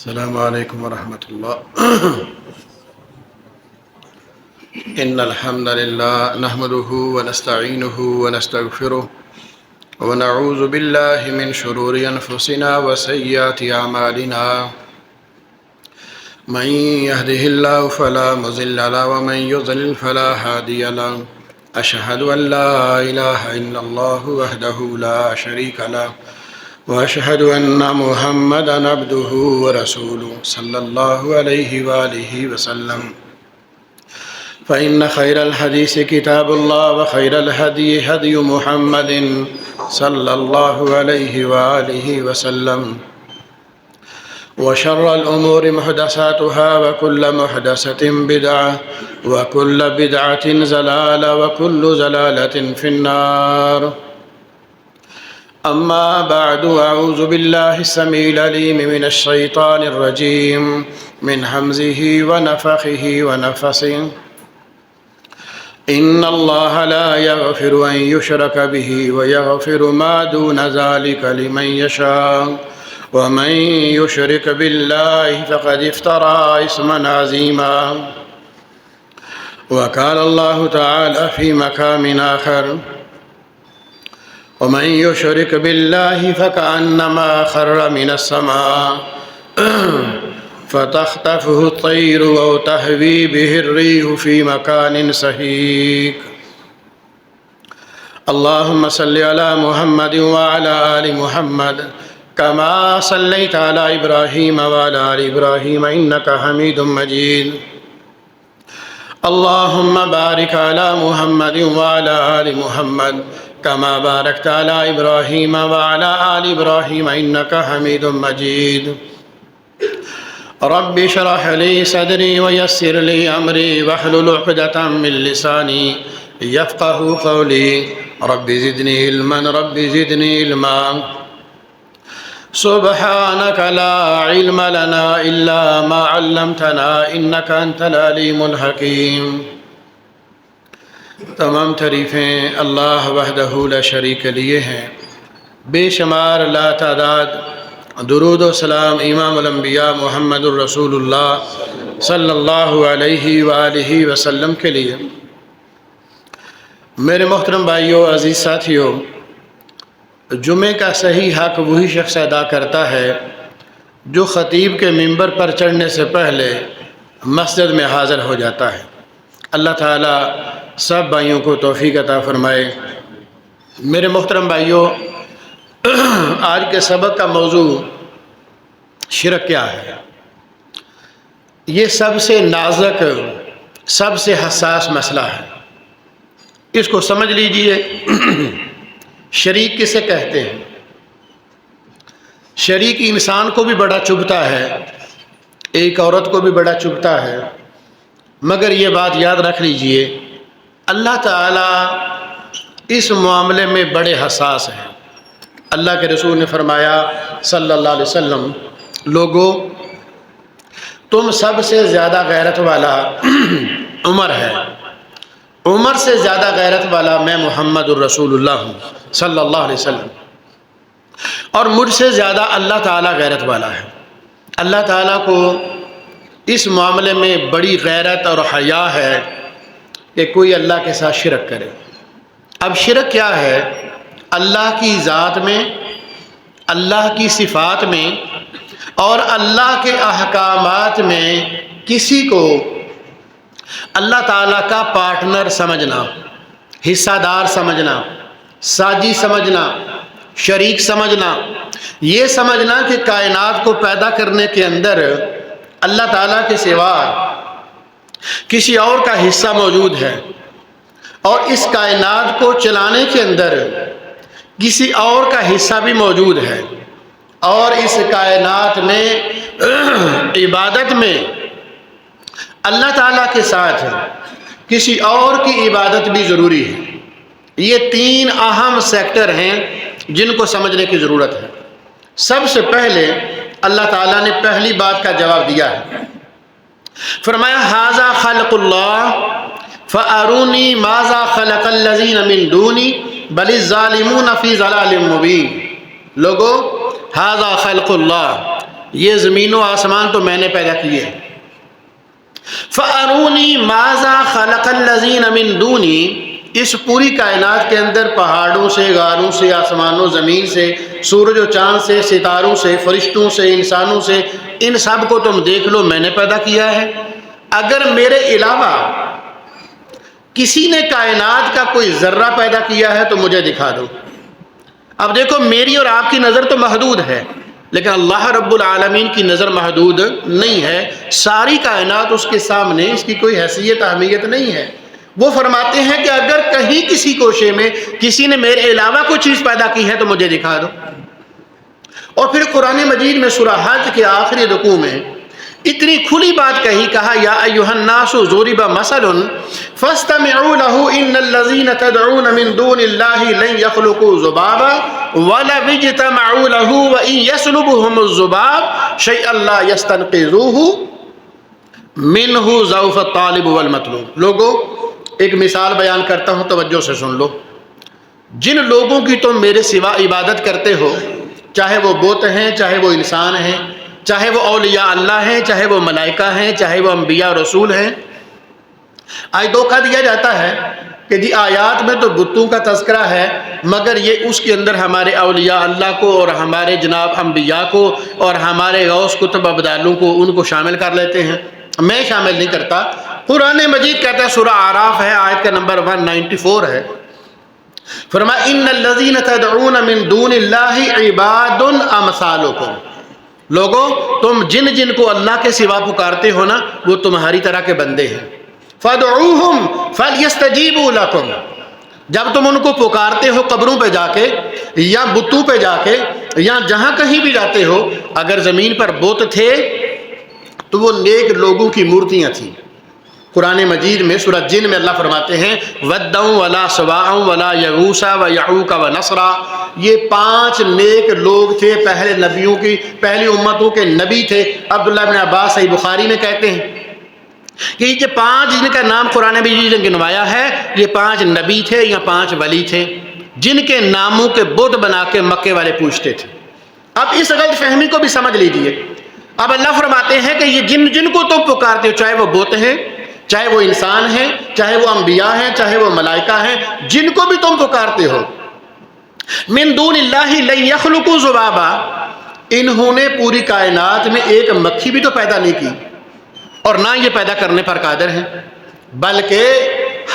السلام علیکم ورحمۃ اللہ۔ ان الحمد للہ نحمده ونستعینه ونستغفره ونعوذ باللہ من شرور انفسنا وسیئات اعمالنا من يهده الله فلا مضل له ومن يضلل فلا هادي له اشهد ان لا اله الا الله وحده لا شريك له واشهد ان محمدا عبده ورسوله صلى الله عليه واله وسلم فان خير الحديث كتاب الله وخير الهدي هدي محمد صلى الله عليه واله وسلم وشر الامور محدثاتها وكل محدثة بدعة وكل بدعة ضلالة وكل ضلالة في النار. أما بعد، أعوذ بالله السميع العليم من الشيطان الرجيم من همزه ونفخه ونفثه. إن الله لا يغفر أن يشرك به ويغفر ما دون ذلك لمن يشاء ومن يشرك بالله فقد افترى إثما عظيما. وقال الله تعالى في مقام آخر: ومن يشرك بالله فكأنما خر من السماء فتخطفه الطير أو تهوي به الريح في مكان سحيق. اللهم صل على محمد وعلى آل محمد كما صليت على إبراهيم وعلى آل إبراهيم إنك حميد مجيد. اللهم بارك على محمد وعلى آل محمد كما باركت على إبراهيم وعلى آل إبراهيم إنك حميد مجيد. رب اشرح لي صدري ويسر لي أمري واحلل عقدة من لساني يفقهوا قولي. رب زدني علما رب زدني علما. سبحانك لا علم لنا إلا ما علمتنا إنك أنت العليم الحكيم. تمام تعریفیں اللہ وحدہ لا شریک لیے ہیں، بے شمار لا تعداد درود و سلام امام الانبیاء محمد الرسول اللہ صلی اللہ علیہ وآلہ وسلم کے لیے۔ میرے محترم بھائیوں، عزیز ساتھیوں، جمعے کا صحیح حق وہی شخص ادا کرتا ہے جو خطیب کے منبر پر چڑھنے سے پہلے مسجد میں حاضر ہو جاتا ہے۔ اللہ تعالیٰ سب بھائیوں کو توفیق عطا فرمائے۔ میرے محترم بھائیوں، آج کے سبق کا موضوع شرک کیا ہے۔ یہ سب سے نازک، سب سے حساس مسئلہ ہے، اس کو سمجھ لیجئے۔ شریک کسے کہتے ہیں؟ شریک انسان کو بھی بڑا چبھتا ہے، ایک عورت کو بھی بڑا چبھتا ہے، مگر یہ بات یاد رکھ لیجئے، اللہ تعالیٰ اس معاملے میں بڑے حساس ہیں۔ اللہ کے رسول نے فرمایا صلی اللہ علیہ وسلم: لوگو، تم سب سے زیادہ غیرت والا عمر ہے، عمر سے زیادہ غیرت والا میں محمد الرسول اللہ ہوں صلی اللہ علیہ وسلم، اور مجھ سے زیادہ اللہ تعالیٰ غیرت والا ہے۔ اللہ تعالیٰ کو اس معاملے میں بڑی غیرت اور حیا ہے کہ کوئی اللہ کے ساتھ شرک کرے۔ اب شرک کیا ہے؟ اللہ کی ذات میں، اللہ کی صفات میں اور اللہ کے احکامات میں کسی کو اللہ تعالیٰ کا پارٹنر سمجھنا، حصہ دار سمجھنا، ساجی سمجھنا، شریک سمجھنا، یہ سمجھنا کہ کائنات کو پیدا کرنے کے اندر اللہ تعالیٰ کے سوا کسی اور کا حصہ موجود ہے، اور اس کائنات کو چلانے کے اندر کسی اور کا حصہ بھی موجود ہے، اور اس کائنات میں عبادت میں اللہ تعالیٰ کے ساتھ کسی اور کی عبادت بھی ضروری ہے۔ یہ تین اہم سیکٹر ہیں جن کو سمجھنے کی ضرورت ہے۔ سب سے پہلے اللہ تعالیٰ نے پہلی بات کا جواب دیا ہے، فرمایا: ھذا خلق اللہ فارونی ماذا خلق الذین من دونی بل الظالمون فی ضلال مبین. لوگو، ھذا خلق اللہ، یہ زمین و آسمان تو میں نے پیدا کیے. فَأَرُونِي مَاذَا خَلَقَ الَّذِينَ مِن دُونِي، اس پوری کائنات کے اندر پہاڑوں سے، غاروں سے، آسمان و زمین سے، سورج و چاند سے، ستاروں سے، فرشتوں سے، انسانوں سے، ان سب کو تم دیکھ لو، میں نے پیدا کیا ہے. اگر میرے علاوہ کسی نے کائنات کا کوئی ذرہ پیدا کیا ہے تو مجھے دکھا دو. اب دیکھو میری اور آپ کی نظر تو محدود ہے، لیکن اللہ رب العالمین کی نظر محدود نہیں ہے. ساری کائنات اس کے سامنے، اس کی کوئی حیثیت اہمیت نہیں ہے. وہ فرماتے ہیں کہ اگر کہیں کسی کوشے میں کسی نے میرے علاوہ کوئی چیز پیدا کی ہے تو مجھے دکھا دو. اور پھر قرآن مجید میں سورہ حج کے آخری رکوع میں اتنی کھلی بات کہی، کہا یا ایھا الناس ضرب مثل فاستمعوا له ان الذين تدعون من دون الله لن يخلقوا ذبابا ولو اجتمعوا له وان يسلبهم الذباب شيئا لا يستنقذوه منه ضعف الطالب والمطلوب. لوگوں ایک مثال بیان کرتا ہوں، توجہ سے سن لو. جن لوگوں کی تم میرے سوا عبادت کرتے ہو، چاہے وہ بت ہیں، چاہے وہ انسان ہیں، چاہے وہ اولیاء اللہ ہیں، چاہے وہ ملائکہ ہیں، چاہے وہ انبیاء رسول ہیں. آج دھوکہ دیا جاتا ہے کہ جی آیات میں تو بتوں کا تذکرہ ہے، مگر یہ اس کے اندر ہمارے اولیاء اللہ کو اور ہمارے جناب انبیاء کو اور ہمارے غوث کتب ابدالوں کو ان کو شامل کر لیتے ہیں. میں شامل نہیں کرتا. قرآن مجید کہتا ہے، سورہ اعراف ہے، آیت کا نمبر 194 ہے، فرمایا ان الذین تدعون من دون اللہ عباد امثالکم. لوگوں تم جن جن کو اللہ کے سوا پکارتے ہو نا، وہ تمہاری طرح کے بندے ہیں. فادعوہم فلیستجیبوا لکم. جب تم ان کو پکارتے ہو قبروں پہ جا کے یا بتوں پہ جا کے یا جہاں کہیں بھی جاتے ہو، اگر زمین پر بت تھے تو وہ نیک لوگوں کی مورتیاں تھیں. قرآن مجید میں سورہ جن میں اللہ فرماتے ہیں وَدًّا وَلَا سُوَاعًا وَلَا يَغُوثَ وَيَعُوقَ وَنَسْرًا. یہ 5 نیک لوگ تھے، پہلے نبیوں کی، پہلی امتوں کے نبی تھے. عبداللہ بن عباس صحیح بخاری میں کہتے ہیں کہ یہ 5 جن کا نام قرآن مجید نے گنوایا ہے، یہ 5 نبی تھے یا 5 ولی تھے جن کے ناموں کے بت بنا کے مکے والے پوچھتے تھے. اب اس غلط فہمی کو بھی سمجھ لیجئے. اب اللہ فرماتے ہیں کہ یہ جن جن کو تم پکارتے ہو، چاہے وہ بت ہیں، چاہے وہ انسان ہیں، چاہے وہ انبیاء ہیں، چاہے وہ ملائکہ ہیں، جن کو بھی تم پکارتے ہو، من دون اللہ لن یخلقوا ذبابا، انہوں نے پوری کائنات میں ایک مکھی بھی تو پیدا نہیں کی اور نہ یہ پیدا کرنے پر قادر ہیں، بلکہ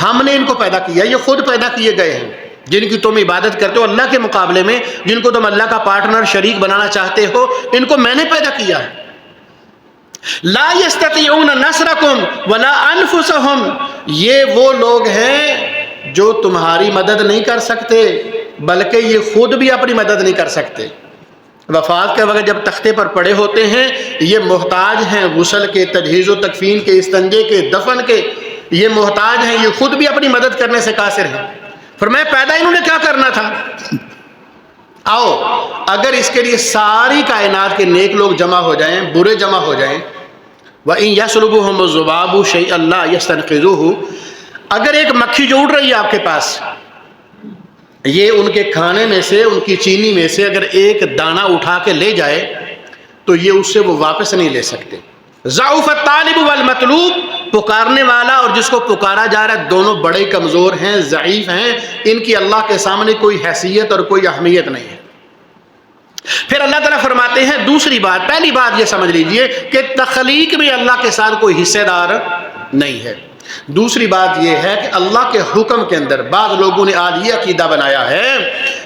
ہم نے ان کو پیدا کیا. یہ خود پیدا کیے گئے ہیں. جن کی تم عبادت کرتے ہو اللہ کے مقابلے میں، جن کو تم اللہ کا پارٹنر شریک بنانا چاہتے ہو، ان کو میں نے پیدا کیا ہے. لا یستطیعون نصرکم ولا انفسہم، یہ وہ لوگ ہیں جو تمہاری مدد نہیں کر سکتے بلکہ یہ خود بھی اپنی مدد نہیں کر سکتے. وفات کے وقت جب تختے پر پڑے ہوتے ہیں، یہ محتاج ہیں غسل کے، تجہیز و تکفین کے، استنجے کے، دفن کے، یہ محتاج ہیں، یہ خود بھی اپنی مدد کرنے سے قاصر ہیں. فرمایا پیدا انہوں نے کیا کرنا تھا؟ آؤ اگر اس کے لیے ساری کائنات کے نیک لوگ جمع ہو جائیں، برے جمع ہو جائیں، وَإِن يَسْلُبُهُمُ الذُّبَابُ شَيْئًا لَا يَسْتَنقِذُوهُ، اگر ایک مکھی جو اڑ رہی ہے آپ کے پاس، یہ ان کے کھانے میں سے، ان کی چینی میں سے اگر ایک دانہ اٹھا کے لے جائے تو یہ اس سے وہ واپس نہیں لے سکتے. ضعف الطالب والمطلوب، پکارنے والا اور جس کو پکارا جا رہا ہے دونوں بڑے کمزور ہیں، ضعیف ہیں، ان کی اللہ کے سامنے کوئی حیثیت اور کوئی اہمیت نہیں ہے. پھر اللہ تعالیٰ فرماتے ہیں دوسری بات، پہلی بات یہ سمجھ لیجئے کہ تخلیق میں اللہ کے ساتھ کوئی حصے دار نہیں ہے. دوسری بات یہ ہے کہ اللہ کے حکم کے اندر بعض لوگوں نے آج یہ عقیدہ بنایا ہے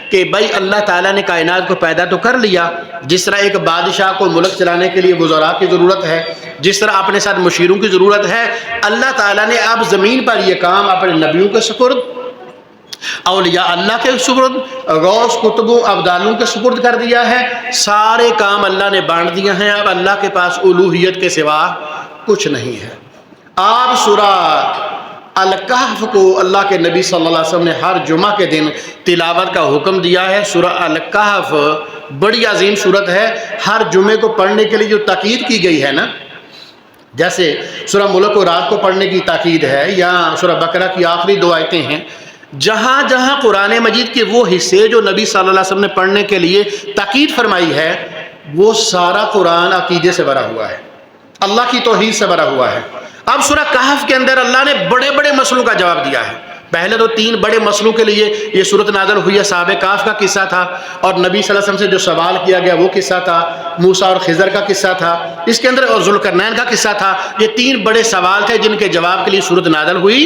کہ بھائی اللہ تعالیٰ نے کائنات کو پیدا تو کر لیا، جس طرح ایک بادشاہ کو ملک چلانے کے لیے وزراء کی ضرورت ہے، جس طرح اپنے ساتھ مشیروں کی ضرورت ہے، اللہ تعالیٰ نے اب زمین پر یہ کام اپنے نبیوں کے سپرد، اولیاء اللہ کے سپرد، غوث کتبوں ابدالوں کے سپرد کر دیا ہے. سارے کام اللہ نے بانٹ دیا ہیں. اب اللہ کے پاس الوہیت کے سوا کچھ نہیں ہے. آپ سورہ الکہف کو اللہ کے نبی صلی اللہ علیہ وسلم نے ہر جمعہ کے دن تلاوت کا حکم دیا ہے. سورہ الکہف بڑی عظیم سورت ہے. ہر جمعے کو پڑھنے کے لیے جو تاکید کی گئی ہے نا، جیسے سورہ ملک و رات کو پڑھنے کی تاکید ہے یا سورہ بقرہ کی آخری 2 آیتیں ہیں، جہاں جہاں قرآن مجید کے وہ حصے جو نبی صلی اللہ علیہ وسلم نے پڑھنے کے لیے تاکید فرمائی ہے، وہ سارا قرآن عقیدے سے بھرا ہوا ہے، اللہ کی توحید سے بھرا ہوا ہے۔ اب سورہ کہف کے اندر اللہ نے بڑے بڑے مسئلوں کا جواب دیا ہے۔ پہلے تو 3 بڑے مسئلوں کے لیے یہ صورت نازل ہوئی ہے۔ صحابہ کہف کا قصہ تھا، اور نبی صلی اللہ علیہ وسلم سے جو سوال کیا گیا وہ قصہ تھا، موسیٰ اور خضر کا قصہ تھا، اس کے اندر اور ذوالقرنین کا قصہ تھا۔ یہ 3 بڑے سوال تھے جن کے جواب کے لیے صورت نازل ہوئی۔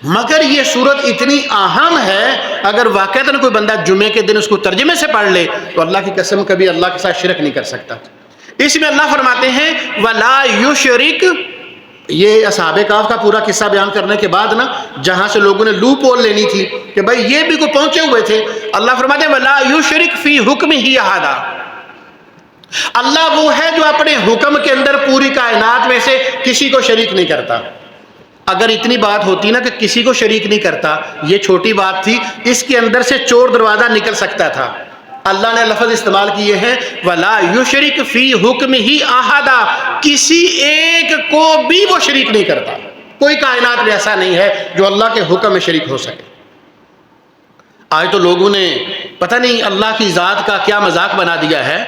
مگر یہ صورت اتنی اہم ہے، اگر واقعتاً کوئی بندہ جمعے کے دن اس کو ترجمے سے پڑھ لے تو اللہ کی قسم کبھی اللہ کے ساتھ شرک نہیں کر سکتا۔ اس میں اللہ فرماتے ہیں وَلَا يُشْرِكْ، یہ اصحاب کہف کا پورا قصہ بیان کرنے کے بعد نا، جہاں سے لوگوں نے لوپ ہول لینی تھی کہ بھائی یہ بھی کوئی پہنچے ہوئے تھے، اللہ فرماتے ہیں وَلَا يُشْرِكْ فِي حُكْمِهِ أَحَدًا، اللہ وہ ہے جو اپنے حکم کے اندر پوری کائنات میں سے کسی کو شریک نہیں کرتا۔ اگر اتنی بات ہوتی نا کہ کسی کو شریک نہیں کرتا، یہ چھوٹی بات تھی، اس کے اندر سے چور دروازہ نکل سکتا تھا۔ اللہ نے لفظ استعمال کیے ہیں وَلَا يُشْرِكْ فِي حُكْمِهِ أَحَدًا، کسی ایک کو بھی وہ شریک نہیں کرتا۔ کوئی کائنات میں ایسا نہیں ہے جو اللہ کے حکم میں شریک ہو سکے۔ آج تو لوگوں نے پتہ نہیں اللہ کی ذات کا کیا مذاق بنا دیا ہے۔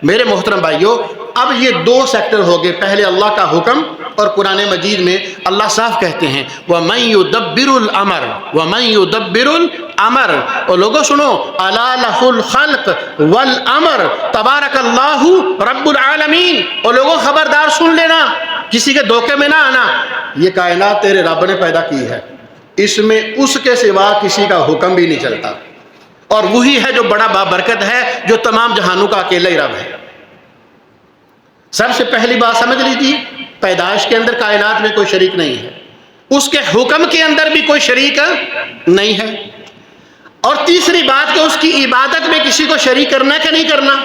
میرے محترم بھائیوں، اب یہ 2 سیکٹر ہو گئے، پہلے اللہ کا حکم، اور قرآن مجید میں اللہ صاف کہتے ہیں وَمَن يُدَبِّرُ الْأَمْرَ وَمَن يُدَبِّرُ الْأَمْرَ، اور لوگوں سنو أَلَا لَهُ الْخَلْقُ وَالْأَمْرُ تَبَارَكَ اللَّهُ رَبُّ الْعَالَمِينَ، اور لوگوں خبردار سن لینا، کسی کے دھوکے میں نہ آنا، یہ کائنات تیرے رب نے پیدا کی ہے، اس میں اس کے سوا کسی کا حکم بھی نہیں چلتا، اور وہی ہے جو بڑا بابرکت ہے، جو تمام جہانوں کا اکیلا ہی رب ہے۔ سب سے پہلی بات سمجھ لیجیے، پیدائش کے اندر کائنات میں کوئی شریک نہیں ہے، اس کے حکم کے اندر بھی کوئی شریک نہیں ہے، اور تیسری بات کہ اس کی عبادت میں کسی کو شریک کرنا ہے کہ نہیں کرنا،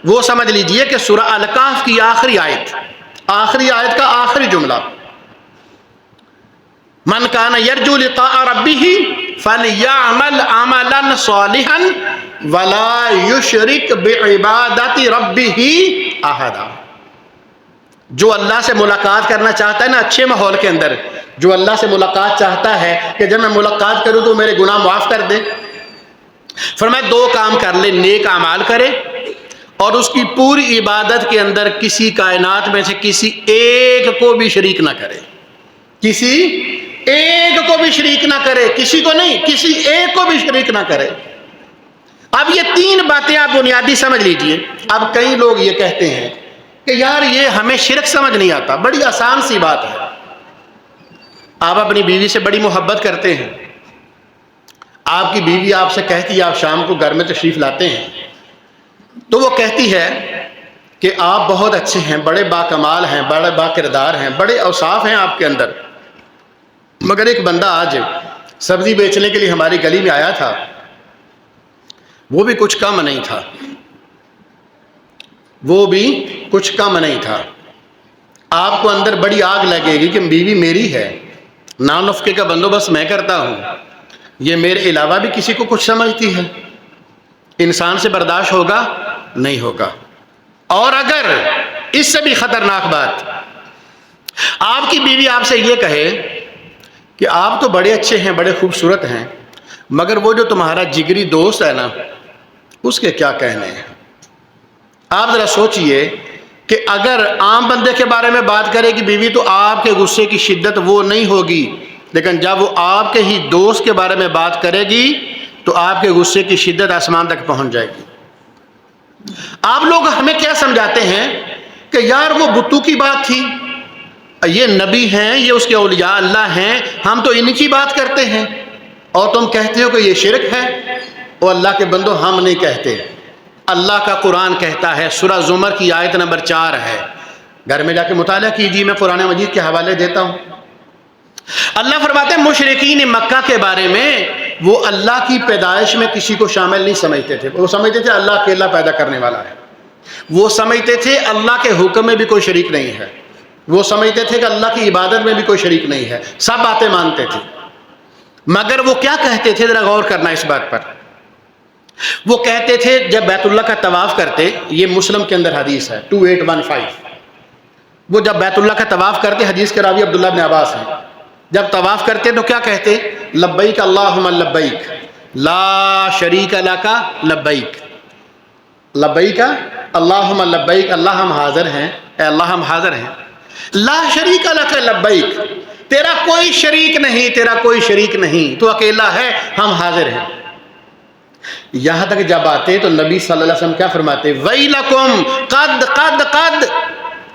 وہ سمجھ لیجئے کہ سورہ الکہف کی آخری آیت کا آخری جملہ من کان یرجو لقاء ربہ فلیعمل عملا صالحا ولا یشرک بعبادت ربہ احدا، جو اللہ سے ملاقات کرنا چاہتا ہے نا اچھے ماحول کے اندر، جو اللہ سے ملاقات چاہتا ہے کہ جب میں ملاقات کروں تو میرے گناہ معاف کر دے، فرمایا 2 کام کر لے، نیک اعمال کرے اور اس کی پوری عبادت کے اندر کسی کائنات میں سے کسی ایک کو بھی شریک نہ کرے، کسی ایک کو بھی شریک نہ کرے، کسی کو نہیں، کسی ایک کو بھی شریک نہ کرے۔ اب یہ 3 باتیں آپ بنیادی سمجھ لیجئے۔ اب کئی لوگ یہ کہتے ہیں کہ یار یہ ہمیں شرک سمجھ نہیں آتا، بڑی آسان سی بات ہے۔ آپ اپنی بیوی سے بڑی محبت کرتے ہیں، آپ کی بیوی آپ سے کہتی ہے، آپ شام کو گھر میں تشریف لاتے ہیں تو وہ کہتی ہے کہ آپ بہت اچھے ہیں، بڑے باکمال ہیں، بڑے با کردار ہیں، بڑے اوصاف ہیں آپ کے اندر، مگر ایک بندہ آج سبزی بیچنے کے لیے ہماری گلی میں آیا تھا، وہ بھی کچھ کم نہیں تھا، وہ بھی کچھ کم نہیں تھا۔ آپ کو اندر بڑی آگ لگے گی کہ بیوی میری ہے، نان نفقے کا بندوبست میں کرتا ہوں، یہ میرے علاوہ بھی کسی کو کچھ سمجھتی ہے، انسان سے برداشت ہوگا نہیں ہوگا۔ اور اگر اس سے بھی خطرناک بات، آپ کی بیوی آپ سے یہ کہے کہ آپ تو بڑے اچھے ہیں، بڑے خوبصورت ہیں، مگر وہ جو تمہارا جگری دوست ہے نا، اس کے کیا کہنے ہیں۔ آپ ذرا سوچئے کہ اگر عام بندے کے بارے میں بات کرے کہ بیوی، تو آپ کے غصے کی شدت وہ نہیں ہوگی، لیکن جب وہ آپ کے ہی دوست کے بارے میں بات کرے گی تو آپ کے غصے کی شدت آسمان تک پہنچ جائے گی۔ آپ لوگ ہمیں کیا سمجھاتے ہیں کہ یار وہ بتوں کی بات تھی، یہ نبی ہیں، یہ اس کے اولیاء اللہ ہیں، ہم تو ان کی بات کرتے ہیں، اور تم کہتے ہو کہ یہ شرک ہے۔ اور اللہ کے بندو، ہم نہیں کہتے، اللہ کا قرآن کہتا ہے، سورہ زمر کی آیت نمبر 4 ہے، گھر میں جا کے مطالعہ کیجیے، میں قرآن مجید کے حوالے دیتا ہوں۔ اللہ فرماتے ہیں مشرکین مکہ کے بارے میں، وہ اللہ کی پیدائش میں کسی کو شامل نہیں سمجھتے تھے، وہ سمجھتے تھے اللہ اکیلا پیدا کرنے والا ہے، وہ سمجھتے تھے اللہ کے حکم میں بھی کوئی شریک نہیں ہے، وہ سمجھتے تھے کہ اللہ کی عبادت میں بھی کوئی شریک نہیں ہے، سب باتیں مانتے تھے۔ مگر وہ کیا کہتے تھے، ذرا غور کرنا اس بات پر۔ وہ کہتے تھے جب بیت اللہ کا طواف کرتے، یہ مسلم کے اندر حدیث ہے 2815، وہ جب بیت اللہ کا طواف کرتے، حدیث کے راوی عبداللہ بن عباس ہیں، جب طواف کرتے تو کیا کہتے، لبیک اللہم لبیک لا شریک لک لبیک، لبیک اللہم لبیک، اللہ ہم حاضر ہیں، اے اللہ ہم حاضر ہیں، لا شریک لک لبیک، تیرا کوئی شریک نہیں، تیرا کوئی شریک نہیں، تو اکیلا ہے، ہم حاضر ہیں۔ یہاں تک جب آتے تو نبی صلی اللہ علیہ وسلم کیا فرماتے؟ ویلکم قد قد قد،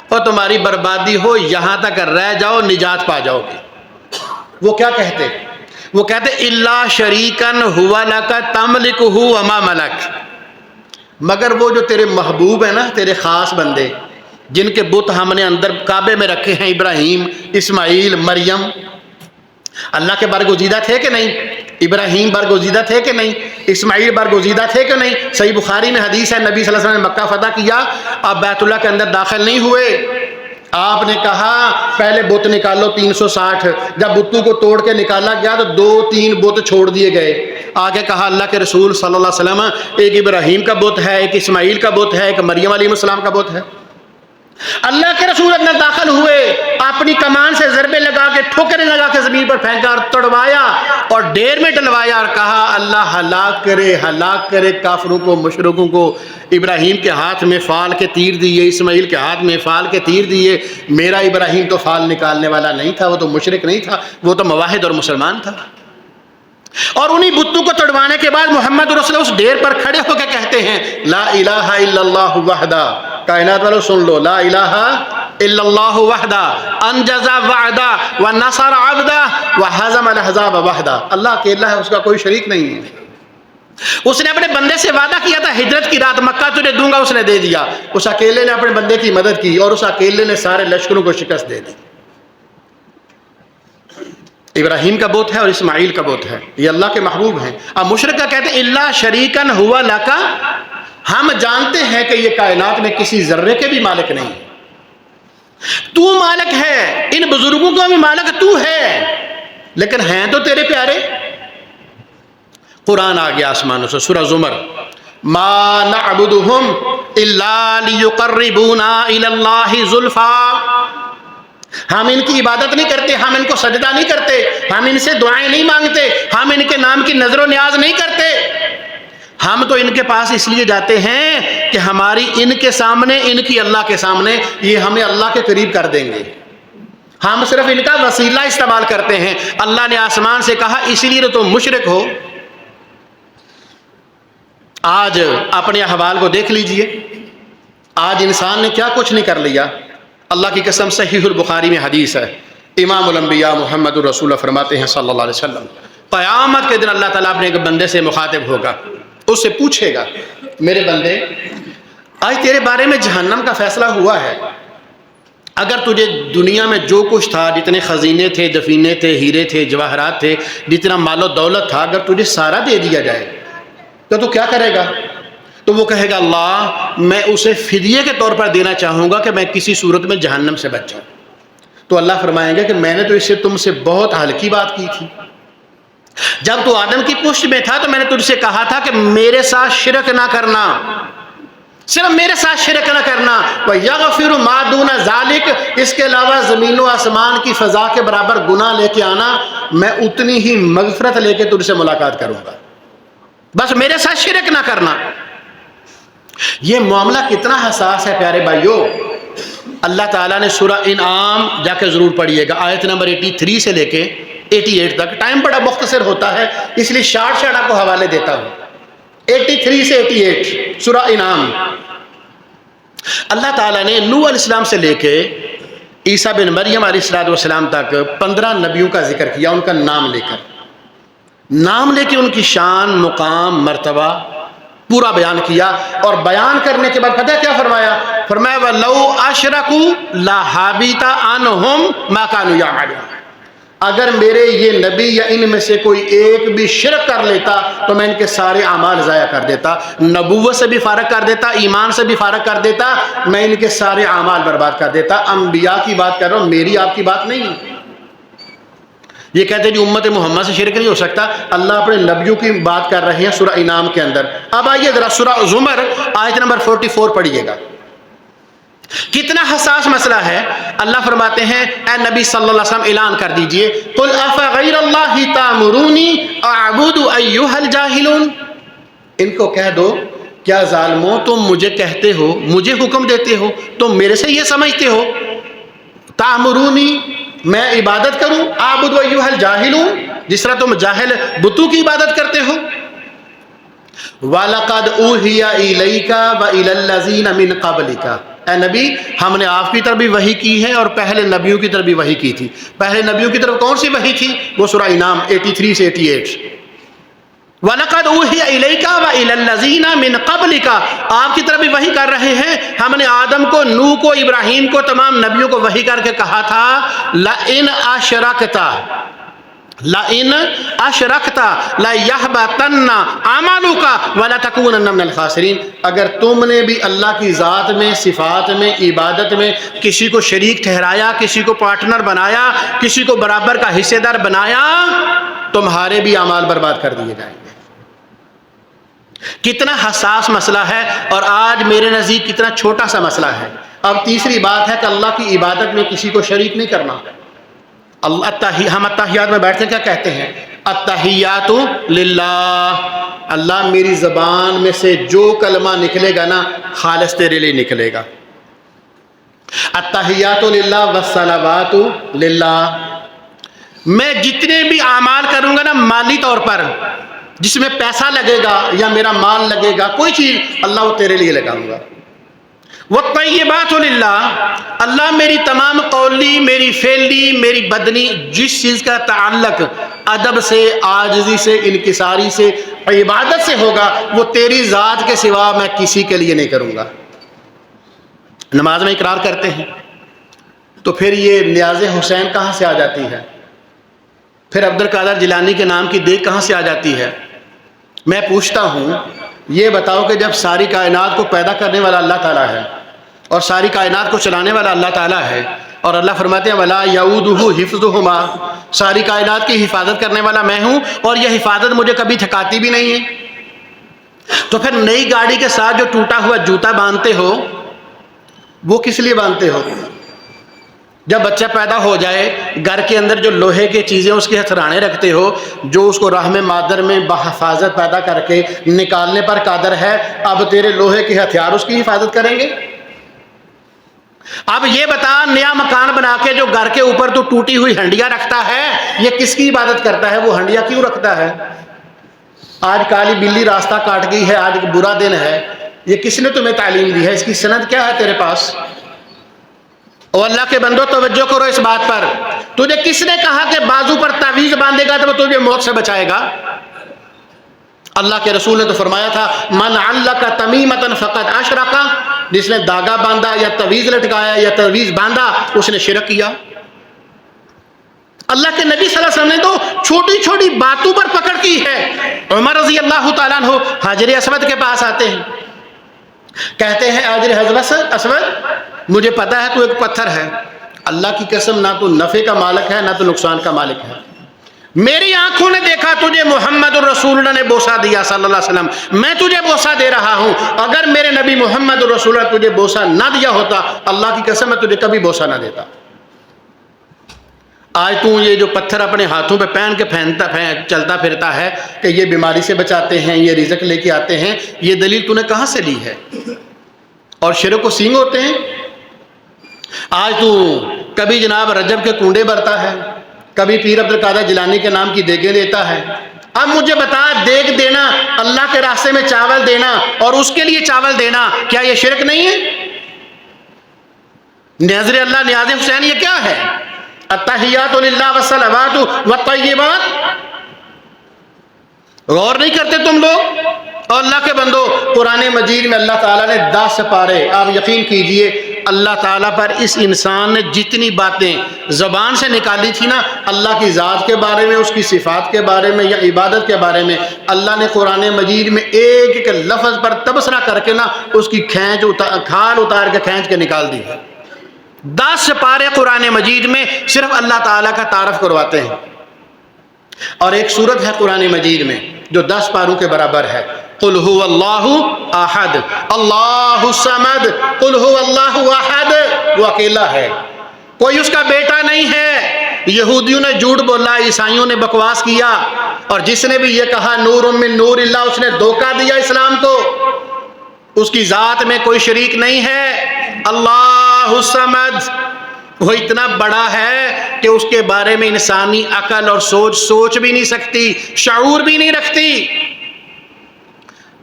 اور تمہاری بربادی ہو، یہاں تک رہ جاؤ، نجات پا جاؤ گے۔ وہ کیا کہتے؟ وہ کہتے الا شریکن ہوا لک تملکہ وما ملک، مگر وہ جو تیرے محبوب ہیں نا، تیرے خاص بندے جن کے بت ہم نے اندر کعبے میں رکھے ہیں، ابراہیم، اسماعیل، مریم، اللہ کے برگزیدہ تھے کہ نہیں؟ ابراہیم برگزیدہ تھے کہ نہیں؟ اسماعیل برگزیدہ تھے کہ نہیں؟ صحیح بخاری میں حدیث ہے، نبی صلی اللہ علیہ وسلم نے مکہ فتح کیا، آپ بیت اللہ کے اندر داخل نہیں ہوئے، آپ نے کہا پہلے بت نکالو 360، جب بتوں کو توڑ کے نکالا گیا تو 2-3 بت چھوڑ دیے گئے، آگے کہا اللہ کے رسول صلی اللہ علیہ وسلم ایک ابراہیم کا بت ہے، ایک اسماعیل کا بت ہے، ایک مریم علیہ السلام کا بت ہے۔ اللہ کے رسول اندر داخل ہوئے، اپنی کمان سے ضربے لگا کے، ٹھوکریں لگا کے زمین پر پھینکا اور توڑوایا اور ڈیر میں ڈلوایا اور کہا اللہ ہلاک کرے کافروں کو، مشرکوں کو۔ ابراہیم کے ہاتھ میں فال کے تیر دیے، اسماعیل کے ہاتھ میں فال کے تیر دیے، میرا ابراہیم تو فال نکالنے والا نہیں تھا، وہ تو مشرک نہیں تھا، وہ تو موحد اور مسلمان تھا۔ اور انہی بتوں کو توڑوانے کے بعد محمد رسول اللہ اس ڈیر پر کھڑے ہو کے کہتے ہیں لا الہ الا اللہ وحدہ، کائنات والوں سن لو، لا الہ الا اللہ وحدہ انجز وعدہ ونصر عبدہ وہزم الاحزاب وحدہ، اللہ اکیلا ہے، اس کا کوئی شریک نہیں ہے۔ اس نے اپنے بندے سے وعدہ کیا تھا ہجرت کی رات مکہ تجھے دوں گا، اس نے دے دیا، اس اکیلے نے اپنے بندے کی مدد کی اور اس اکیلے نے سارے لشکروں کو شکست دے دی۔ ابراہیم کا بت ہے اور اسماعیل کا بت ہے، یہ اللہ کے محبوب ہیں۔ اب مشرک کا کہتے ہیں الا شریکن ہوا لکا، ہم جانتے ہیں کہ یہ کائنات میں کسی ذرے کے بھی مالک نہیں، تو مالک ہے، ان بزرگوں کا بھی مالک تو ہے، لیکن ہیں تو تیرے پیارے۔ قرآن آ گیا آسمانوں سے، سورہ زمر، ما نعبدہم الا لیقربونا الی اللہ زلفا، ہم ان کی عبادت نہیں کرتے، ہم ان کو سجدہ نہیں کرتے، ہم ان سے دعائیں نہیں مانگتے، ہم ان کے نام کی نظر و نیاز نہیں کرتے، ہم تو ان کے پاس اس لیے جاتے ہیں کہ ہماری ان کے سامنے، ان کی اللہ کے سامنے یہ ہمیں اللہ کے قریب کر دیں گے، ہم صرف ان کا وسیلہ استعمال کرتے ہیں۔ اللہ نے آسمان سے کہا اس لیے تو تم مشرک ہو۔ آج اپنے احوال کو دیکھ لیجئے، آج انسان نے کیا کچھ نہیں کر لیا۔ اللہ کی قسم صحیح البخاری میں حدیث ہے، امام الانبیاء محمد الرسول فرماتے ہیں صلی اللہ علیہ وسلم، قیامت کے دن اللہ تعالیٰ اپنے ایک بندے سے مخاطب ہوگا، اس سے پوچھے گا میرے بندے آج تیرے بارے میں جہنم کا فیصلہ ہوا ہے، اگر تجھے دنیا میں جو کچھ تھا، جتنے خزینے تھے، دفینے تھے، ہیرے تھے، جواہرات تھے، جتنا مال و دولت تھا، اگر تجھے سارا دے دیا جائے تو کیا کرے گا؟ تو وہ کہے گا اللہ میں اسے فدیے کے طور پر دینا چاہوں گا کہ میں کسی صورت میں جہنم سے بچ جاؤں۔ تو اللہ فرمائیں گے کہ میں نے تو اس سے تم سے بہت ہلکی بات کی تھی، جب تو آدم کی پشت میں تھا تو میں نے تجھ سے کہا تھا کہ میرے ساتھ شرک نہ کرنا، صرف میرے ساتھ شرک نہ کرنا، وَيَغْفِرُ مَا دُونَ ذَلِكَ، اس کے علاوہ زمین و آسمان کی فضا کے برابر گناہ لے کے آنا، میں اتنی ہی مغفرت لے کے تجھ سے ملاقات کروں گا، بس میرے ساتھ شرک نہ کرنا۔ یہ معاملہ کتنا حساس ہے پیارے بھائیوں۔ اللہ تعالیٰ نے سورہ انعام جا کے ضرور پڑھیے گا، آیت نمبر 83 سے لے کے 88 تک، ٹائم بڑا مختصر ہوتا ہے اس لیے شارٹ آپ کو حوالے دیتا ہوں، 83 سے 88 سورہ انعام۔ اللہ تعالیٰ نے نوح علیہ السلام سے لے کے عیسیٰ بن مریم علیہ السلام تک 15 نبیوں کا ذکر کیا، ان کا نام لے کے ان کی شان، مقام، مرتبہ پورا بیان کیا، اور بیان کرنے کے بعد پتہ کیا فرمایا؟ فرمایا وَلَوْ أَشْرَكُوا لَحَبِطَ عَنْهُمْ مَا كَانُوا يَعْمَلُونَ، اگر میرے یہ نبی یا ان میں سے کوئی ایک بھی شرک کر لیتا تو میں ان کے سارے اعمال ضائع کر دیتا، نبوت سے بھی فارغ کر دیتا، ایمان سے بھی فارغ کر دیتا، میں ان کے سارے اعمال برباد کر دیتا۔ انبیاء کی بات کر رہا ہوں، میری آپ کی بات نہیں۔ یہ کہتے ہیں جی امت محمد سے شرک نہیں ہو سکتا، اللہ اپنے نبیوں کی بات کر رہے ہیں سورہ انعام کے اندر۔ اب آئیے ذرا سورہ زمر آیت نمبر 44 پڑھیے گا، کتنا حساس مسئلہ ہے۔ اللہ فرماتے ہیں اے نبی صلی اللہ علیہ وسلم اعلان کر دیجئے قل افغیر اللہ تامرونی اعبد ایھا الجاہلون، ان کو کہہ دو کیا ظالموں تم مجھے کہتے ہو، مجھے حکم دیتے ہو، تم میرے سے یہ سمجھتے ہو تامرونی میں عبادت کروں، اعبد ایھا الجاہلون، جس طرح تم جاہل بتوں کی عبادت کرتے ہو۔ وَلَقَدْ أُوحِيَ إِلَيْكَ وَإِلَى الَّذِينَ مِن قَبْلِكَ، اے نبی ہم نے آپ کی طرف بھی وحی کی ہے اور پہلے نبیوں کی طرف بھی وحی کی تھی۔ پہلے نبیوں کی طرف کون سی وحی تھی؟ وہ سورہ انعام 83 سے 88۔ وَلَقَدْ أُوحِيَ إِلَيْكَ وَإِلَى الَّذِينَ مِن قَبْلِكَ، آپ کی طرف بھی وحی کر رہے ہیں۔ ہم نے آدم کو، نوح کو، ابراہیم کو، تمام نبیوں کو وحی کر کے کہا تھا لَإِنْ أَشْرَكْتَ لَإِنْ أَشْرَكْتَ لَيَحْبَطَنَّ عَمَلُكَ وَلَتَكُونَنَّ مِنَ الْخَاسِرِينَ، اگر تم نے بھی اللہ کی ذات میں، صفات میں، عبادت میں کسی کو شریک ٹھہرایا، کسی کو پارٹنر بنایا، کسی کو برابر کا حصے دار بنایا، تمہارے بھی اعمال برباد کر دیے جائیں گے۔ کتنا حساس مسئلہ ہے اور آج میرے نزدیک کتنا چھوٹا سا مسئلہ ہے۔ اب تیسری بات ہے کہ اللہ کی عبادت میں کسی کو شریک نہیں کرنا۔ ہم اتحیات میں بیٹھتے کیا کہتے ہیں؟ التحیات للہ، اللہ میری زبان میں سے جو کلمہ نکلے گا نا خالص تیرے لیے نکلے گا۔ التحیات للہ والصلوات للہ، میں جتنے بھی اعمال کروں گا نا مالی طور پر، جس میں پیسہ لگے گا یا میرا مال لگے گا، کوئی چیز، اللہ وہ تیرے لیے لگاؤں گا۔ والطیبات للہ، اللہ میری تمام قولی، میری فعلی، میری بدنی، جس چیز کا تعلق ادب سے، عاجزی سے، انکساری سے، عبادت سے ہوگا، وہ تیری ذات کے سوا میں کسی کے لیے نہیں کروں گا۔ نماز میں اقرار کرتے ہیں تو پھر یہ نیاز حسین کہاں سے آ جاتی ہے؟ پھر عبد القادر جیلانی کے نام کی دیگ کہاں سے آ جاتی ہے؟ میں پوچھتا ہوں، یہ بتاؤ کہ جب ساری کائنات کو پیدا کرنے والا اللہ تعالیٰ ہے اور ساری کائنات کو چلانے والا اللہ تعالیٰ ہے، اور اللہ فرماتے ہیں وَلَا يَعُودُهُ حِفْظُهُمَا، ساری کائنات کی حفاظت کرنے والا میں ہوں اور یہ حفاظت مجھے کبھی تھکاتی بھی نہیں ہے، تو پھر نئی گاڑی کے ساتھ جو ٹوٹا ہوا جوتا باندھتے ہو وہ کس لیے باندھتے ہو؟ جب بچہ پیدا ہو جائے، گھر کے اندر جو لوہے کی چیزیں اس کے ہتھرانے رکھتے ہو، جو اس کو رحم مادر میں بحفاظت پیدا کر کے نکالنے پر قادر ہے، اب تیرے لوہے کے ہتھیار اس کی حفاظت کریں گے؟ اب یہ بتا، نیا مکان بنا کے جو گھر کے اوپر تو ٹوٹی ہوئی ہنڈیا رکھتا ہے، یہ کس کی عبادت کرتا ہے؟ وہ ہنڈیا کیوں رکھتا ہے؟ آج کالی بلی راستہ کاٹ گئی ہے، آج ایک برا دن ہے، یہ کس نے تمہیں تعلیم دی ہے؟ اس کی سند کیا ہے تیرے پاس؟ اور اللہ کے بندو توجہ کرو اس بات پر، تجھے کس نے کہا کہ بازو پر تعویذ باندھے گا تو وہ تجھے موت سے بچائے گا؟ اللہ کے رسول نے تو فرمایا تھا من علق تمیمۃ فقد اشرک، جس نے داغا باندھا یا تعویذ لٹکایا یا تعویذ باندھا اس نے شرک کیا۔ اللہ کے نبی صلی اللہ علیہ وسلم نے تو چھوٹی چھوٹی باتوں پر پکڑ کی ہے۔ عمر رضی اللہ تعالیٰ عنہ حجر اسود کے پاس آتے ہیں، کہتے ہیں حجر اسود مجھے پتا ہے تو ایک پتھر ہے، اللہ کی قسم نہ تو نفع کا مالک ہے نہ تو نقصان کا مالک ہے، میری آنکھوں نے دیکھا تجھے محمد الرسول اللہ نے بوسہ دیا صلی اللہ علیہ وسلم، میں تجھے بوسہ دے رہا ہوں، اگر میرے نبی محمد الرسول اللہ تجھے بوسہ نہ دیا ہوتا، اللہ کی قسم میں تجھے کبھی بوسہ نہ دیتا۔ آج تو یہ جو پتھر اپنے ہاتھوں پہ پہن کے چلتا پھرتا ہے کہ یہ بیماری سے بچاتے ہیں، یہ رزق لے کے آتے ہیں، یہ دلیل تو نے کہاں سے لی ہے؟ اور شرک و سینگ ہوتے ہیں۔ آج تو کبھی جناب رجب کے کنڈے بھرتا ہے، کبھی پیر عبد القادر جیلانی کے نام کی دیگیں لیتا ہے۔ اب مجھے بتا، دیگ دینا، اللہ کے راستے میں چاول دینا اور اس کے لیے چاول دینا، کیا یہ شرک نہیں ہے؟ نیاز اللہ، نیاز حسین، یہ کیا ہے؟ التحیات للہ والصلوات والطیبات۔ غور نہیں کرتے تم لوگ؟ اور اللہ کے بندو، قرآن مجید میں اللہ تعالیٰ نے 10 سپارے، آپ یقین کیجئے اللہ تعالیٰ پر اس انسان نے جتنی باتیں زبان سے نکالی تھی نا، اللہ کی ذات کے بارے میں، اس کی صفات کے بارے میں یا عبادت کے بارے میں، اللہ نے قرآن مجید میں ایک ایک لفظ پر تبصرہ کر کے نا اس کی کھال اتار کے کھینچ کے نکال دی ہے۔ 10 سپارے قرآن مجید میں صرف اللہ تعالیٰ کا تعارف کرواتے ہیں، اور ایک سورت ہے قرآن مجید میں جو 10 پاروں کے برابر ہے، قل هو اللہ احد اللہ الصمد قل هو اللہ احد، وہ اکیلا ہے، کوئی اس کا بیٹا نہیں ہے۔ یہودیوں نے جھوٹ بولا، عیسائیوں نے بکواس کیا، اور جس نے بھی یہ کہا نور من نور اللہ، اس نے دھوکہ دیا اسلام کو۔ اس کی ذات میں کوئی شریک نہیں ہے۔ اللہ الصمد، وہ اتنا بڑا ہے کہ اس کے بارے میں انسانی عقل اور سوچ بھی نہیں سکتی، شعور بھی نہیں رکھتی۔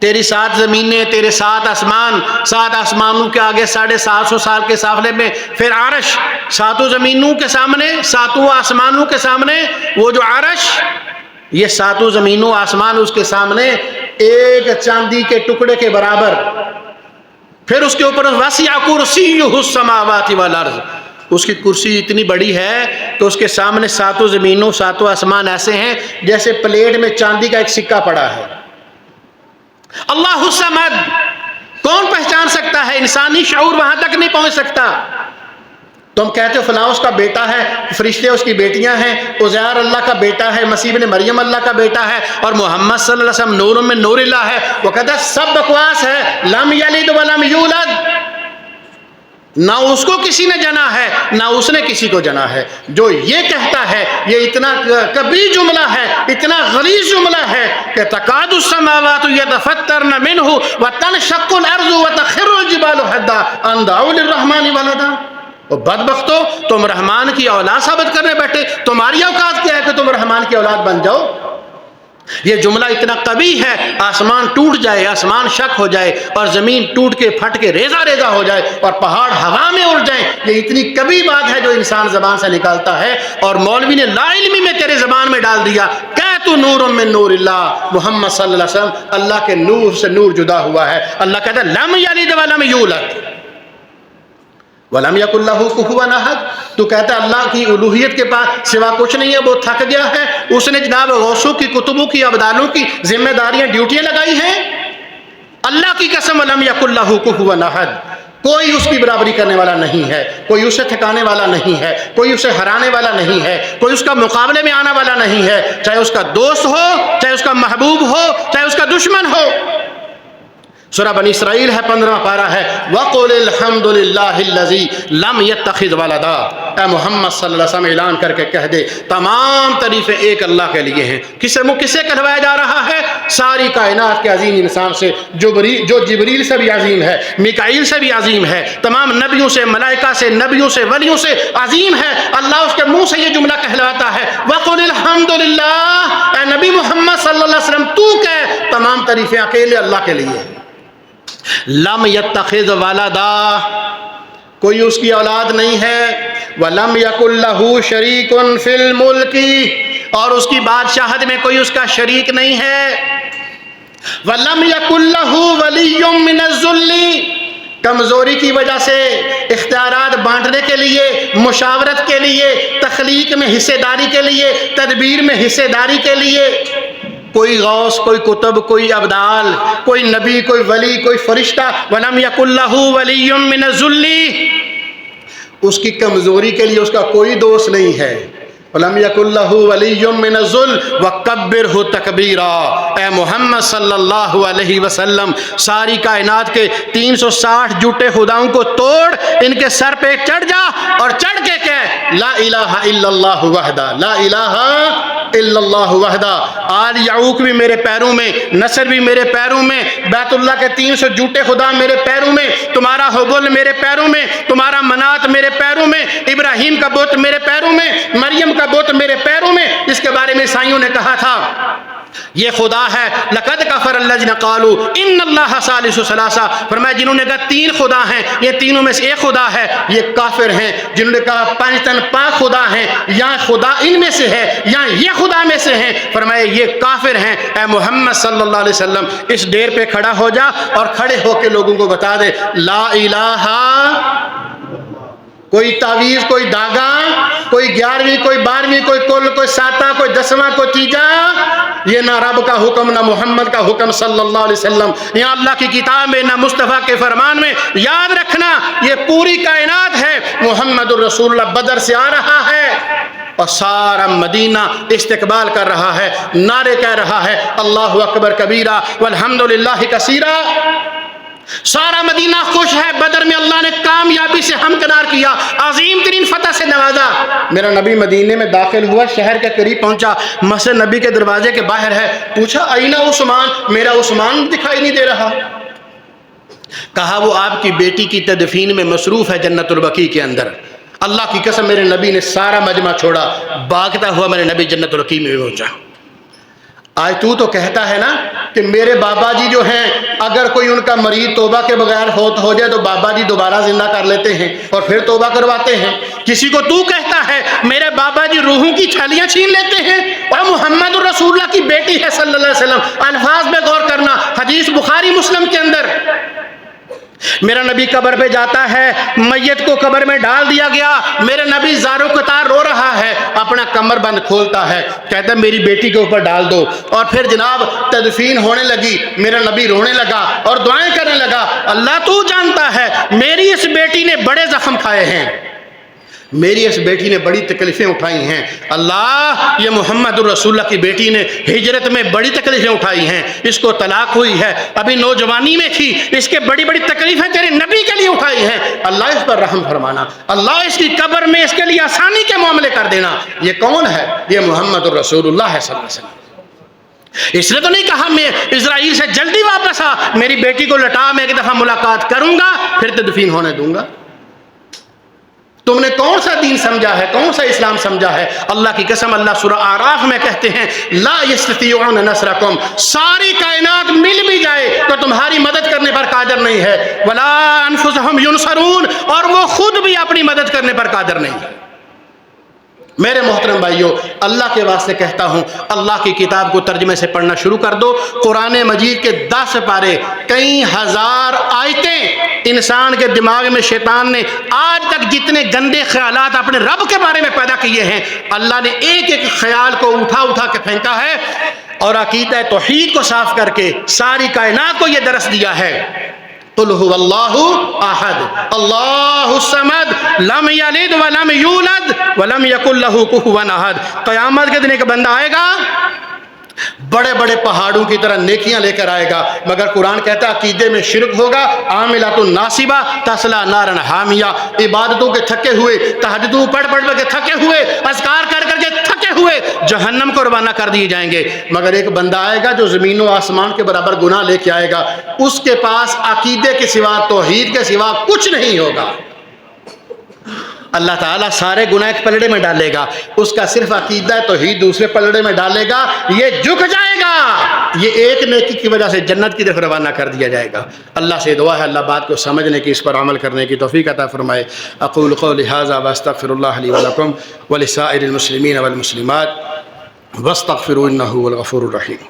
تیری 7 زمینیں، تیرے 7 آسمان، 7 آسمانوں کے آگے 750 سال کے فاصلے میں پھر عرش، 7 زمینوں کے سامنے، 7 آسمانوں کے سامنے وہ جو عرش، یہ 7 زمینوں آسمان اس کے سامنے ایک چاندی کے ٹکڑے کے برابر۔ پھر اس کے اوپر وسع کرسیہ السماوات والارض، اس کی کرسی اتنی بڑی ہے کہ اس کے سامنے 7 زمینوں 7 آسمان ایسے ہیں جیسے پلیٹ میں چاندی کا ایک سکہ پڑا ہے۔ اللہ الصمد، کون پہچان سکتا ہے؟ انسانی شعور وہاں تک نہیں پہنچ سکتا۔ تم کہتے ہو فلاں اس کا بیٹا ہے، فرشتے اس کی بیٹیاں ہیں، عزیر اللہ کا بیٹا ہے، مسیح ابن مریم اللہ کا بیٹا ہے، اور محمد صلی اللہ علیہ وسلم نور من نور اللہ ہے۔ وہ کہتا ہے سب بکواس ہے، لم یلد ولم یولد، نہ اس کو کسی نے جنا ہے نہ اس نے کسی کو جنا ہے۔ جو یہ کہتا ہے یہ اتنا کبھی جملہ ہے، اتنا غلیظ جملہ ہے کہ تکاد السماوات یتفطرن منہ وتنشق الارض وتخر الجبال حدا ان دعوا للرحمن ولدا۔ بدبختو، تم رحمان کی اولاد ثابت کرنے بیٹھے، تمہاری اوقات کیا ہے کہ تم رحمان کی اولاد بن جاؤ؟ یہ جملہ اتنا قوی ہے، آسمان ٹوٹ جائے، آسمان شک ہو جائے، اور زمین ٹوٹ کے پھٹ کے ریزہ ریزہ ہو جائے، اور پہاڑ ہوا میں اڑ جائیں، یہ اتنی قوی بات ہے جو انسان زبان سے نکالتا ہے، اور مولوی نے لا علمی میں تیرے زبان میں ڈال دیا کہ تو نور من نور اللہ، محمد صلی اللہ علیہ وسلم اللہ کے نور سے نور جدا ہوا ہے۔ اللہ کہتا ہے لم یلد ولم یولد وَلَمْ يَكُنْ لَهُ كُفُوًا أَحَدٌ۔ تو کہتا ہے اللہ کی الوہیت کے پاس سوا کچھ نہیں ہے، وہ تھک گیا ہے، اس نے جناب غوثوں کی، کتبوں کی، ابدالوں کی ذمہ داریاں، ڈیوٹیاں لگائی ہیں۔ اللہ کی قسم وَلَمْ يَكُنْ لَهُ كُفُوًا أَحَدٌ، کوئی اس کی برابری کرنے والا نہیں ہے، کوئی اسے تھکانے والا نہیں ہے، کوئی اسے ہرانے والا نہیں ہے، کوئی اس کا مقابلے میں آنے والا نہیں ہے، چاہے اس کا دوست ہو، چاہے اس کا محبوب ہو، چاہے اس کا دشمن ہو۔ سورہ بنی اسرائیل ہے، 15واں پارہ ہے، وَقُلِ الْحَمْدُ لِلَّهِ الَّذِي لَمْ يَتَّخِذْ وَلَدًا۔ اے محمد صلی اللہ علیہ وسلم اعلان کر کے کہہ دے تمام تعریفیں ایک اللہ کے لیے ہیں۔ کسے کہلوایا جا رہا ہے؟ ساری کائنات کے عظیم انسان سے، جو جبریل سے بھی عظیم ہے، میکائیل سے بھی عظیم ہے، تمام نبیوں سے، ملائکہ سے، نبیوں سے، ولیوں سے عظیم ہے۔ اللہ اس کے منہ سے یہ جملہ کہلواتا ہے، وَقُلِ الْحَمْدُ لِلَّهِ، اے نبی محمد صلی اللہ علیہ وسلم تو کہہ تمام تعریفیں اکیلے اللہ کے لیے ہیں۔ لم یتخذ ولدا، کوئی اس کی اولاد نہیں ہے، ولم یکن لہ شریک فی الملک، اور اس کی بادشاہت میں کوئی اس کا شریک نہیں ہے، ولم یکن لہ ولی من الذل، کمزوری کی وجہ سے اختیارات بانٹنے کے لیے، مشاورت کے لیے، تخلیق میں حصے داری کے لیے، تدبیر میں حصے داری کے لیے کوئی غوث، کوئی کتب، کوئی ابدال، کوئی نبی، کوئی ولی، کوئی فرشتہ، وَلَمْ يَكُنْ لَهُ وَلِيٌّ مِّنَ الذُّلِّ، اس کی کمزوری کے لیے اس کا کوئی دوست نہیں ہے۔ وَلَمْ يَكُنْ لَهُ وَلِيٌّ مِّنَ الذُّلِّ وَكَبِّرْهُ تَكْبِيرًا۔ اے محمد صلی اللہ علیہ وسلم ساری کائنات کے 360 جھوٹے خداؤں کو توڑ، ان کے سر پہ چڑھ جا اور چڑھ کے کہہ لا الہ الا اللہ وحدہ، لا الہ الا اللہ وحدہ، آل یعوق بھی میرے پیروں میں، نصر بھی میرے پیروں میں، بیت اللہ کے 300 جھوٹے خدا میرے پیروں میں، تمہارا حبل میرے پیروں میں، تمہارا منات میرے پیروں میں، ابراہیم کا بت میرے پیروں میں، مریم کا بت میرے پیروں میں۔ اس کے بارے میں عیسائیوں نے کہا تھا یہ خدا ہے، لقد کفر الذین قالوا ان اللہ ثالث ثلاثہ، فرمایا جنہوں نے کہا 3 خدا ہیں، یہ تینوں میں سے ایک خدا ہے، یہ کافر ہیں۔ جنہوں نے کہا 5 تن 5 خدا ہیں، یا خدا ان میں سے ہے یا یہ خدا میں سے ہیں، فرمایا یہ کافر ہیں۔ اے محمد صلی اللہ علیہ وسلم اس ڈیر پہ کھڑا ہو جا اور کھڑے ہو کے لوگوں کو بتا دے لا الہ، کوئی تعویذ، کوئی داغا، کوئی 11ویں، کوئی 12ویں، کوئی کل، کوئی 7واں، کوئی 10واں، کوئی تیجا، یہ نہ رب کا حکم، نہ محمد کا حکم صلی اللہ علیہ وسلم، یہاں اللہ کی کتاب میں، نہ مصطفیٰ کے فرمان میں۔ یاد رکھنا یہ پوری کائنات ہے، محمد الرسول اللہ بدر سے آ رہا ہے اور سارا مدینہ استقبال کر رہا ہے، نعرے کہہ رہا ہے اللہ اکبر کبیرہ والحمدللہ کثیرہ۔ سارا مدینہ خوش ہے، بدر میں اللہ نے کامیابی سے ہمکنار کیا، عظیم ترین فتح سے نوازا۔ میرا نبی مدینے میں داخل ہوا، شہر کے قریب پہنچا، مسجد نبی کے دروازے کے باہر ہے، پوچھا اینا عثمان، میرا عثمان دکھائی نہیں دے رہا۔ کہا وہ آپ کی بیٹی کی تدفین میں مصروف ہے جنت البقیع کے اندر۔ اللہ کی قسم میرے نبی نے سارا مجمع چھوڑا، بھاگتا ہوا میرے نبی جنت البقیع میں پہنچا۔ آج تو کہتا ہے نا کہ میرے بابا جی جو ہیں اگر کوئی ان کا مریض توبہ کے بغیر فوت ہو جائے تو بابا جی دوبارہ زندہ کر لیتے ہیں اور پھر توبہ کرواتے ہیں۔ کسی کو تو کہتا ہے میرے بابا جی روحوں کی چھالیاں چھین لیتے ہیں، اور محمد رسول اللہ کی بیٹی ہے صلی اللہ علیہ وسلم۔ الفاظ پہ غور کرنا، حدیث بخاری مسلم کے اندر میرا نبی قبر پہ جاتا ہے، میت کو قبر میں ڈال دیا گیا، میرے نبی زارو قطار رو رہا ہے، اپنا کمر بند کھولتا ہے، کہتا ہے میری بیٹی کے اوپر ڈال دو، اور پھر جناب تدفین ہونے لگی، میرا نبی رونے لگا اور دعائیں کرنے لگا، اللہ تو جانتا ہے میری اس بیٹی نے بڑے زخم کھائے ہیں، میری اس بیٹی نے بڑی تکلیفیں اٹھائی ہیں، اللہ یہ محمد الرسول اللہ کی بیٹی نے ہجرت میں بڑی تکلیفیں اٹھائی ہیں، اس کو طلاق ہوئی ہے، ابھی نوجوانی میں تھی، اس کے بڑی بڑی تکلیفیں تیرے نبی کے لیے اٹھائی ہیں، اللہ اس پر رحم فرمانا، اللہ اس کی قبر میں اس کے لیے آسانی کے معاملے کر دینا۔ یہ کون ہے؟ یہ محمد الرسول اللہ ہے صلی اللہ علیہ وسلم۔ اس نے تو نہیں کہا میں اسرائیل سے جلدی واپس آ، میری بیٹی کو لٹا، میں ایک دفعہ ملاقات کروں گا پھر تدفین ہونے دوں گا۔ تم نے کون سا دین سمجھا ہے، کون سا اسلام سمجھا ہے؟ اللہ کی قسم اللہ سورہ اعراف میں کہتے ہیں لا یستطیعون نصرکم، ساری کائنات مل بھی جائے تو تمہاری مدد کرنے پر قادر نہیں ہے، ولا انفسہم ینصرون، اور وہ خود بھی اپنی مدد کرنے پر قادر نہیں ہے۔ میرے محترم بھائیوں، اللہ کے واسطے کہتا ہوں اللہ کی کتاب کو ترجمے سے پڑھنا شروع کر دو۔ قرآن مجید کے 10 پارے، کئی ہزار آیتیں انسان کے دماغ میں شیطان نے آج تک جتنے گندے خیالات اپنے رب کے بارے میں پیدا کیے ہیں، اللہ نے ایک ایک خیال کو اٹھا کے پھینکا ہے اور عقیدہ توحید کو صاف کر کے ساری کائنات کو یہ درس دیا ہے۔ قل هو اللہ احد اللہ الصمد لم یلد ولم یولد ولم یکن لہ کفوا احد۔ قیامت کے دن ایک بندہ آئے گا بڑے بڑے پہاڑوں کی طرح نیکیاں لے کر آئے گا، مگر قرآن کہتا ہے عقیدے میں شرک ہوگا، عاملۃ ناصبہ تصلی نارا حامیہ، عبادتوں کے تھکے ہوئے، تہجدوں پڑھ کے تھکے ہوئے، اذکار کر کے تھکے ہوئے جہنم کو روانہ کر دیے جائیں گے۔ مگر ایک بندہ آئے گا جو زمین و آسمان کے برابر گناہ لے کے آئے گا، اس کے پاس عقیدے کے سوا، توحید کے سوا کچھ نہیں ہوگا۔ اللہ تعالیٰ سارے گناہ ایک پلڑے میں ڈالے گا، اس کا صرف عقیدہ توحید دوسرے پلڑے میں ڈالے گا، یہ جھک جائے گا، یہ ایک نیکی کی وجہ سے جنت کی طرف روانہ کر دیا جائے گا۔ اللہ سے دعا ہے اللہ بات کو سمجھنے کی، اس پر عمل کرنے کی توفیق عطا فرمائے۔ اقول قولی ھذا واستغفر اللہ لی ولکم ولسائر المسلمین والمسلمات واستغفروا انہ هو الغفور الرحیم۔